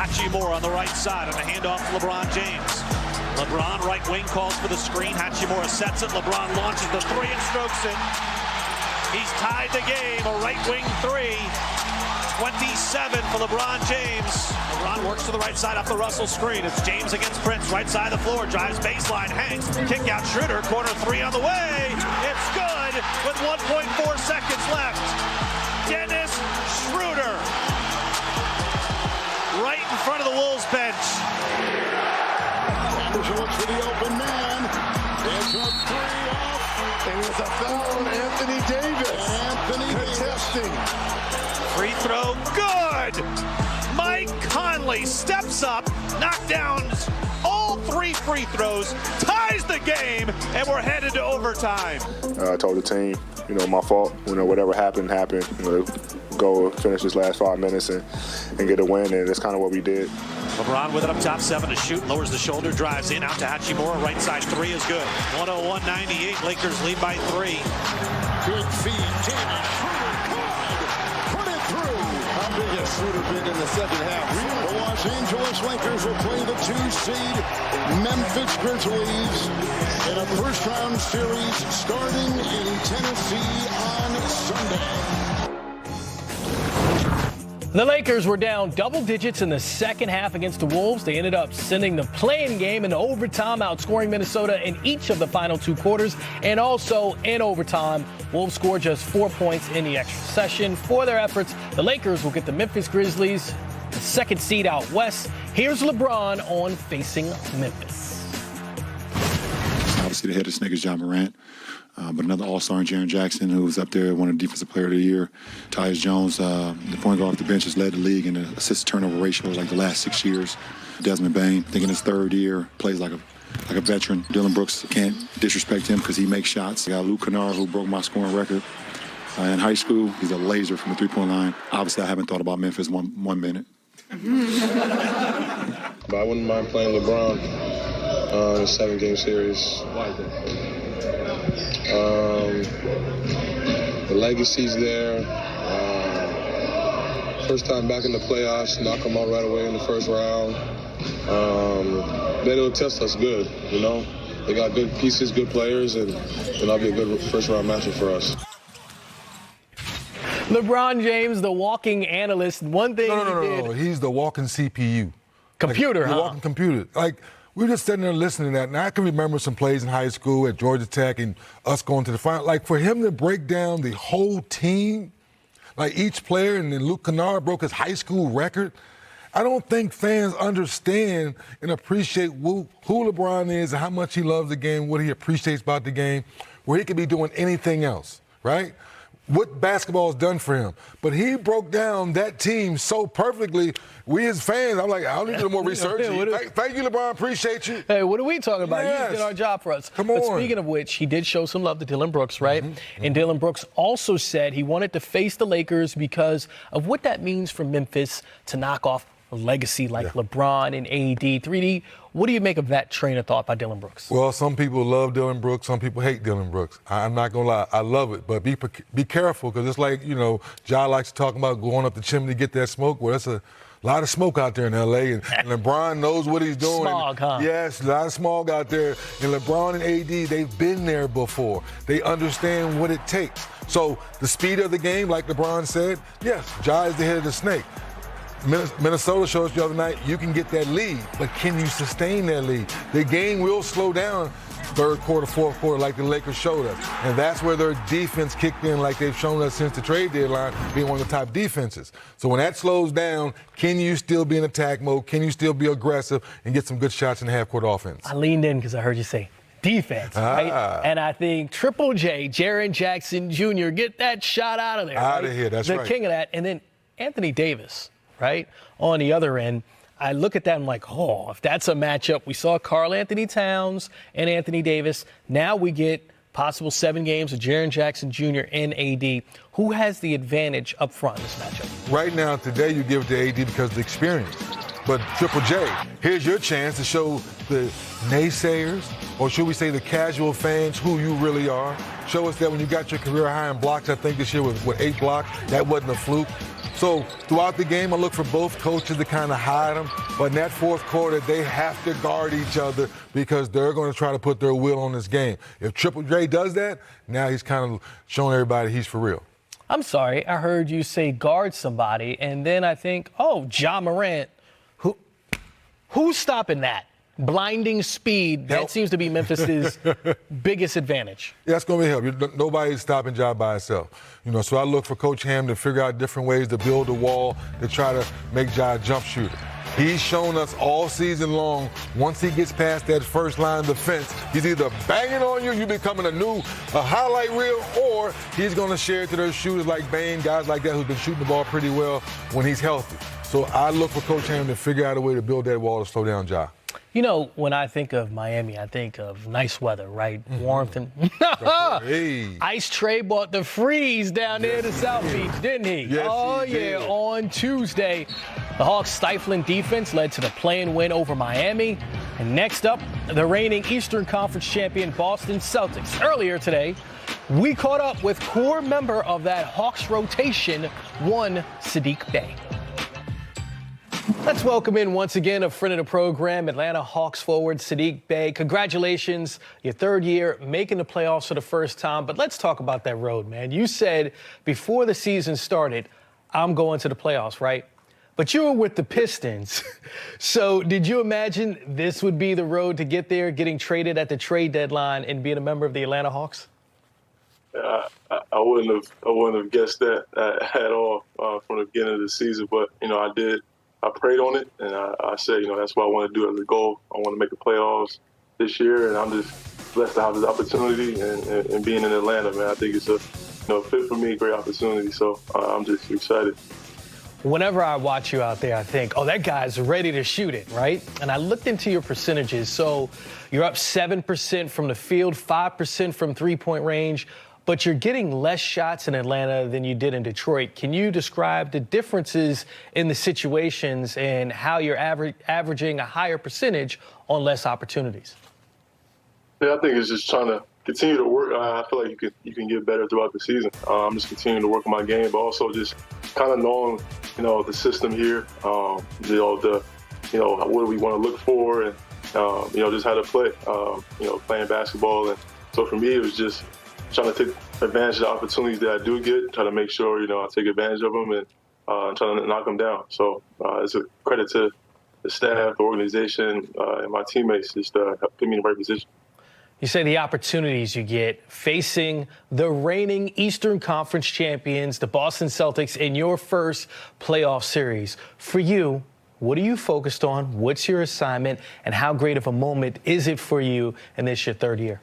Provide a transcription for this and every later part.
Hachimura on the right side on the handoff to LeBron James. LeBron, right wing, calls for the screen. Hachimura sets it. LeBron launches the three and strokes it. He's tied the game, a right wing three. 27 for LeBron James. LeBron works to the right side off the Russell screen. It's James against Prince, right side of the floor, drives baseline, hangs, kick out Schroeder, corner three on the way. It's good with 1.4 seconds left. Dennis Schroeder, right in front of the Wolves bench. Anderson looks for the open man. It's a three off. It was a foul on Anthony Davis. Anthony contesting. Free throw, good! Mike Conley steps up, knockdowns all three free throws, ties the game, and we're headed to overtime. I told the team, my fault. Whatever happened. Go finish this last 5 minutes and get a win, and that's kind of what we did. LeBron with it up top, 7 to shoot, lowers the shoulder, drives in, out to Hachimura, right side three is good. 101-98, Lakers lead by 3. Good feed, Taylor. Put it through. How big has Schroeder been in the second half? The Los Angeles Lakers will play the 2-seed Memphis Grizzlies in a first-round series starting in Tennessee on Sunday. The Lakers were down double digits in the second half against the Wolves. They ended up sending the play-in game into overtime, outscoring Minnesota in each of the final 2 quarters. And also in overtime, Wolves scored just 4 points in the extra session. For their efforts, the Lakers will get the Memphis Grizzlies, the 2nd seed out west. Here's LeBron on facing Memphis. Obviously, the head of the snake is John Morant. But another all-star in Jaren Jackson, who was up there, won the Defensive Player of the Year. Tyus Jones, the point guard off the bench, has led the league in the assist-turnover ratio like the last 6 years. Desmond Bane, I think in his 3rd year, plays like a veteran. Dylan Brooks, can't disrespect him because he makes shots. I got Luke Kennard, who broke my scoring record in high school. He's a laser from the three-point line. Obviously, I haven't thought about Memphis one minute. But I wouldn't mind playing LeBron in a 7-game series. Why is that? The legacy's there. First time back in the playoffs, knock them out right away in the first round. Then it'll test us good, They got good pieces, good players, and that'll be a good first-round matchup for us. LeBron James, the walking analyst. One thing No. He's the walking CPU. Computer, The walking computer. We were just sitting there listening to that, and I can remember some plays in high school at Georgia Tech and us going to the final. For him to break down the whole team, each player, and then Luke Kennard broke his high school record, I don't think fans understand and appreciate who LeBron is and how much he loves the game, what he appreciates about the game, where he could be doing anything else, right? What basketball has done for him. But he broke down that team so perfectly. We as fans, I'm like, I don't need to do more research. Thank you, LeBron. Appreciate you. Hey, what are we talking about? Yes. You did our job for us. Come on. But speaking of which, he did show some love to Dylan Brooks, right? And Dylan Brooks also said he wanted to face the Lakers because of what that means for Memphis to knock off a legacy like LeBron and AD. 3D, what do you make of that train of thought by Dylan Brooks? Well, some people love Dylan Brooks. Some people hate Dylan Brooks. I'm not going to lie. I love it. But be careful, because it's like, Ja likes to talk about going up the chimney to get that smoke. Well, that's a lot of smoke out there in L.A., and LeBron knows what he's doing. Smog, huh? Yes, a lot of smog out there. And LeBron and AD, they've been there before. They understand what it takes. So the speed of the game, like LeBron said, yes, Ja is the head of the snake. Minnesota showed us the other night, you can get that lead, but can you sustain that lead? The game will slow down 3rd quarter, 4th quarter, like the Lakers showed us. And that's where their defense kicked in, like they've shown us since the trade deadline, being one of the top defenses. So when that slows down, can you still be in attack mode? Can you still be aggressive and get some good shots in the half-court offense? I leaned in because I heard you say defense, right? And I think Triple J, Jaren Jackson Jr., get that shot out of there. Out of here, that's right. The king of that. And then Anthony Davis, right, on the other end. I look at that and I'm like, if that's a matchup. We saw Karl Anthony Towns and Anthony Davis. Now we get possible 7 games of Jaren Jackson Jr. and AD. Who has the advantage up front in this matchup? Right now, today, you give it to AD because of the experience. But Triple J, here's your chance to show the naysayers, or should we say the casual fans, who you really are. Show us that when you got your career high in blocks, I think this year was, 8 blocks, that wasn't a fluke. So throughout the game, I look for both coaches to kind of hide them. But in that fourth quarter, they have to guard each other because they're going to try to put their will on this game. If Triple J does that, now he's kind of showing everybody he's for real. I'm sorry, I heard you say guard somebody, and then I think, oh, Ja Morant. Who's stopping that? Blinding speed, that seems to be Memphis's biggest advantage. Yeah, that's going to be help. Nobody's stopping Ja by itself. So I look for Coach Ham to figure out different ways to build a wall to try to make Ja a jump shooter. He's shown us all season long, once he gets past that first line of defense, he's either banging on you becoming a highlight reel, or he's going to share it to those shooters like Bane, guys like that who've been shooting the ball pretty well when he's healthy. So I look for Coach Ham to figure out a way to build that wall to slow down Ja. When I think of Miami, I think of nice weather, right? Mm-hmm. Warmth and hey. Ice Tray bought the freeze down there to South Beach, didn't he? Yes, he did. On Tuesday. The Hawks' stifling defense led to the play-in win over Miami. And next up, the reigning Eastern Conference champion Boston Celtics. Earlier today, we caught up with core member of that Hawks rotation, one Saddiq Bey. Let's welcome in once again a friend of the program, Atlanta Hawks forward Saddiq Bey. Congratulations, your third year making the playoffs for the first time. But let's talk about that road, man. You said before the season started, I'm going to the playoffs, right? But you were with the Pistons. So did you imagine this would be the road to get there, getting traded at the trade deadline and being a member of the Atlanta Hawks? I wouldn't have guessed that at all from the beginning of the season. But, I did. I prayed on it, and I said, that's what I want to do as a goal. I want to make the playoffs this year, and I'm just blessed to have this opportunity and being in Atlanta, man. I think it's a fit for me, great opportunity. So I'm just excited. Whenever I watch you out there, I think, oh, that guy's ready to shoot it, right? And I looked into your percentages. So you're up 7% from the field, 5% from three-point range, but you're getting less shots in Atlanta than you did in Detroit. Can you describe the differences in the situations and how you're averaging a higher percentage on less opportunities? Yeah, I think it's just trying to continue to work. I feel like you can get better throughout the season. I'm just continuing to work on my game, but also just kind of knowing, the system here, what do we want to look for, and just how to play, playing basketball. And so for me, it was just trying to take advantage of the opportunities that I do get, try to make sure, I take advantage of them and trying to knock them down. So it's a credit to the staff, the organization, and my teammates just put me in the right position. You say the opportunities you get facing the reigning Eastern Conference champions, the Boston Celtics, in your first playoff series. For you, what are you focused on? What's your assignment? And how great of a moment is it for you in this your third year?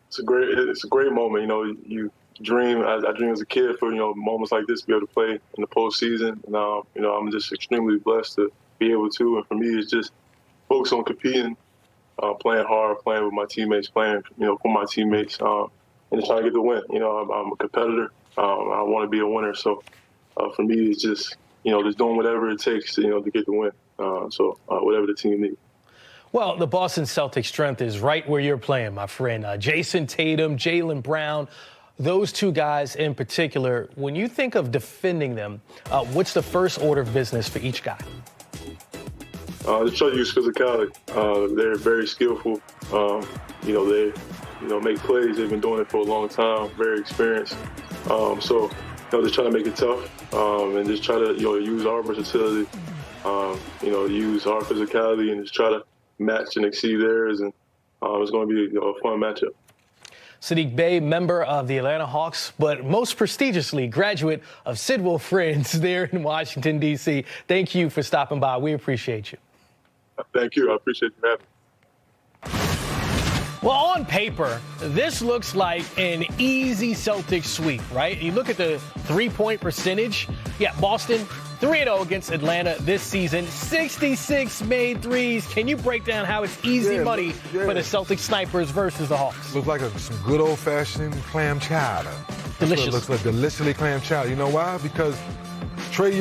It's a great moment. You dream. I dream as a kid for moments like this to be able to play in the postseason. And I'm just extremely blessed to be able to. And for me, it's just focus on competing, playing hard, playing with my teammates, playing for my teammates, and just trying to get the win. I'm a competitor. I want to be a winner. So for me, it's just just doing whatever it takes to get the win. Whatever the team needs. Well, the Boston Celtics' strength is right where you're playing, my friend. Jason Tatum, Jaylen Brown, those two guys in particular. When you think of defending them, what's the first order of business for each guy? Just try to use physicality. They're very skillful. They make plays. They've been doing it for a long time. Very experienced. Just try to make it tough and just try to use our versatility. Use our physicality and just try to match and exceed theirs, and it's going to be a fun matchup. Saddiq Bey, member of the Atlanta Hawks, but most prestigiously graduate of Sidwell Friends there in Washington, D.C. Thank you for stopping by. We appreciate you. Thank you. I appreciate you having me. Well, on paper, this looks like an easy Celtics sweep, right? You look at the three-point percentage. Yeah, Boston 3-0 against Atlanta this season. 66 made threes. Can you break down how it's easy money for the Celtics snipers versus the Hawks? Looks like some good old-fashioned clam chowder. Delicious. Looks like deliciously clam chowder. You know why? Because Trae Young